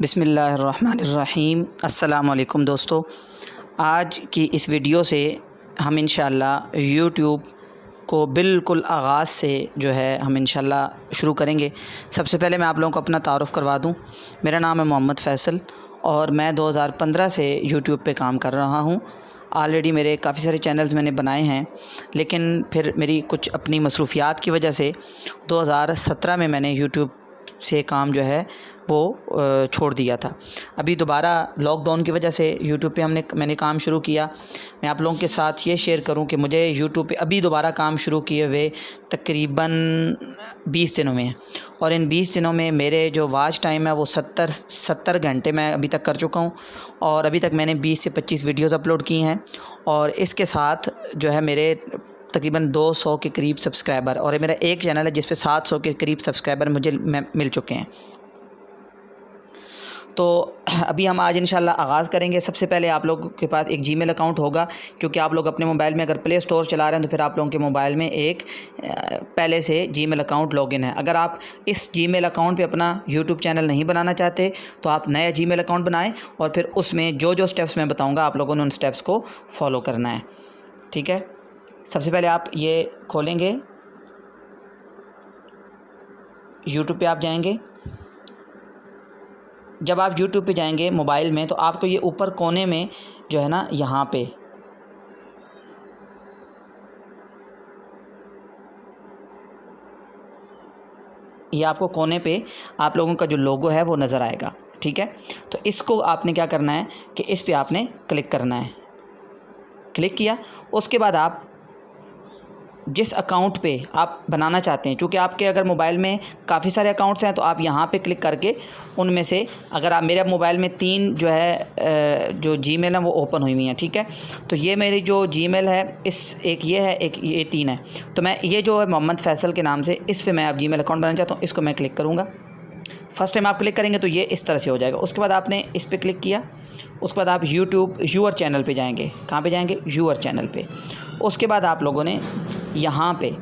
बिस्मिल्लाहिर्रहमानिर्रहीम। अस्सलामुअलैकुम दोस्तों, आज की इस वीडियो से हम इंशाअल्लाह यूट्यूब को बिल्कुल आगाज़ से जो है हम इंशाअल्लाह शुरू करेंगे। सबसे पहले मैं आप लोगों को अपना तारुफ़ करवा दूं। मेरा नाम है मोहम्मद फ़ैसल और मैं 2015 से यूट्यूब पे काम कर रहा हूं। ऑलरेडी मेरे काफ़ी सारे चैनल्स मैंने बनाए हैं, लेकिन फिर मेरी कुछ अपनी मसरूफ़ियात की वजह से 2017 में मैंने यूट्यूब से काम जो है वो छोड़ दिया था। अभी दोबारा लॉकडाउन की वजह से यूट्यूब पे मैंने काम शुरू किया। मैं आप लोगों के साथ ये शेयर करूं कि मुझे यूट्यूब पे अभी दोबारा काम शुरू किए हुए तकरीबन 20 दिनों में है, और इन 20 दिनों में मेरे जो वॉच टाइम है वो 70 घंटे मैं अभी तक कर चुका हूं, और अभी तक मैंने 20 से 25 वीडियोज़ अपलोड की हैं, और इसके साथ जो है मेरे तकरीबन 200 के करीब सब्सक्राइबर, और मेरा एक चैनल है जिस पे 700 के करीब सब्सक्राइबर मुझे मिल चुके हैं। तो अभी हम आज इंशाल्लाह आगाज़ करेंगे। सबसे पहले आप लोगों के पास एक जीमेल अकाउंट होगा, क्योंकि आप लोग अपने मोबाइल में अगर प्ले स्टोर चला रहे हैं तो फिर आप लोगों के मोबाइल में एक पहले से जीमेल अकाउंट लॉगिन है। अगर आप इस जीमेल अकाउंट पे अपना यूट्यूब चैनल नहीं बनाना चाहते तो आप नया जीमेल अकाउंट बनाएं, और फिर उसमें जो स्टेप्स मैं बताऊँगा आप लोगों ने उन स्टेप्स को फॉलो करना है। ठीक है, सबसे पहले आप ये खोलेंगे, यूट्यूब पे आप जाएंगे। जब आप यूट्यूब पे जाएंगे मोबाइल में, तो आपको ये ऊपर कोने में जो है ना, यहाँ पे ये आपको कोने पे आप लोगों का जो लोगो है वो नज़र आएगा। ठीक है, तो इसको आपने क्या करना है कि इस पे आपने क्लिक करना है। क्लिक किया, उसके बाद आप जिस अकाउंट पे आप बनाना चाहते हैं, चूँकि आपके अगर मोबाइल में काफ़ी सारे अकाउंट्स हैं तो आप यहाँ पे क्लिक करके उनमें से, अगर आप मेरे मोबाइल में 3 जो है जो जीमेल है वो ओपन हुई हैं। ठीक है, तो ये मेरी जो जीमेल है, एक ये है, एक ये 3 है। तो मैं ये जो है मोहम्मद फ़ैसल के नाम से, इस पर मैं अब जीमेल अकाउंट बनाना चाहता हूँ। इसको मैं क्लिक करूँगा। फ़र्स्ट टाइम आप क्लिक करेंगे तो ये इस तरह से हो जाएगा। उसके बाद आपने इस पर क्लिक किया, उसके बाद आप यूट्यूब यूअर चैनल पे जाएंगे। कहाँ पे जाएंगे? यूअर चैनल पे। उसके बाद आप लोगों ने यहाँ पे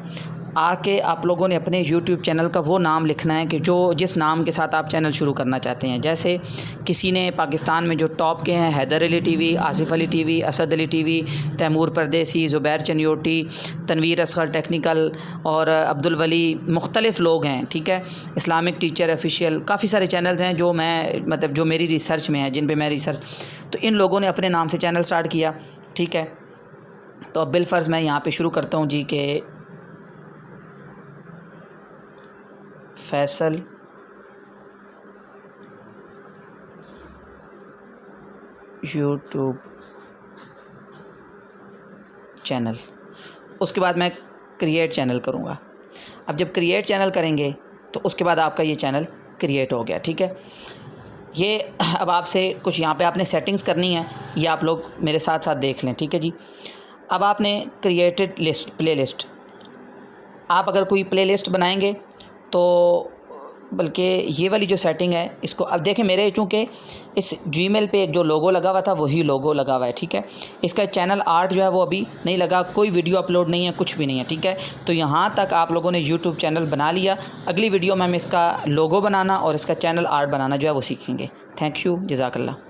आके आप लोगों ने अपने यूट्यूब चैनल का वो नाम लिखना है कि जिस नाम के साथ आप चैनल शुरू करना चाहते हैं। जैसे किसी ने पाकिस्तान में जो टॉप के हैं, Haider Ali TV, Asif Ali TV, Asad Ali TV, Taimur Pardesi, Zubair Chinioti, Tanveer Asghar technical और अब्दुल वली, मुख्तलिफ़ लोग हैं। ठीक है, इस्लामिक टीचर ऑफिशियल, काफ़ी सारे चैनल्स हैं जो मैं मतलब जो मेरी रिसर्च में है, जिन पर मैं रिसर्च, तो इन लोगों ने अपने नाम से चैनल स्टार्ट किया। ठीक है, तो अब बिलफ़र्ज़ मैं यहाँ पे शुरू करता हूँ जी के फ़ैसल यूट्यूब चैनल। उसके बाद मैं क्रिएट चैनल करूँगा। अब जब क्रिएट चैनल करेंगे तो उसके बाद आपका ये चैनल क्रिएट हो गया। ठीक है, ये अब आपसे कुछ यहाँ पे आपने सेटिंग्स करनी है, ये आप लोग मेरे साथ साथ देख लें। ठीक है जी, अब आपने क्रिएटेड लिस्ट प्लेलिस्ट, आप अगर कोई प्लेलिस्ट बनाएंगे तो बल्कि ये वाली जो सेटिंग है इसको अब देखें, मेरे चूँकि इस जीमेल पे एक जो लोगो लगा हुआ था वही लोगो लगा हुआ है। ठीक है, इसका चैनल आर्ट जो है वो अभी नहीं लगा, कोई वीडियो अपलोड नहीं है, कुछ भी नहीं है। ठीक है, तो यहाँ तक आप लोगों ने यूट्यूब चैनल बना लिया। अगली वीडियो में हम इसका लोगो बनाना और इसका चैनल आर्ट बनाना जो है वो सीखेंगे। थैंक यू, जज़ाकल्लाह।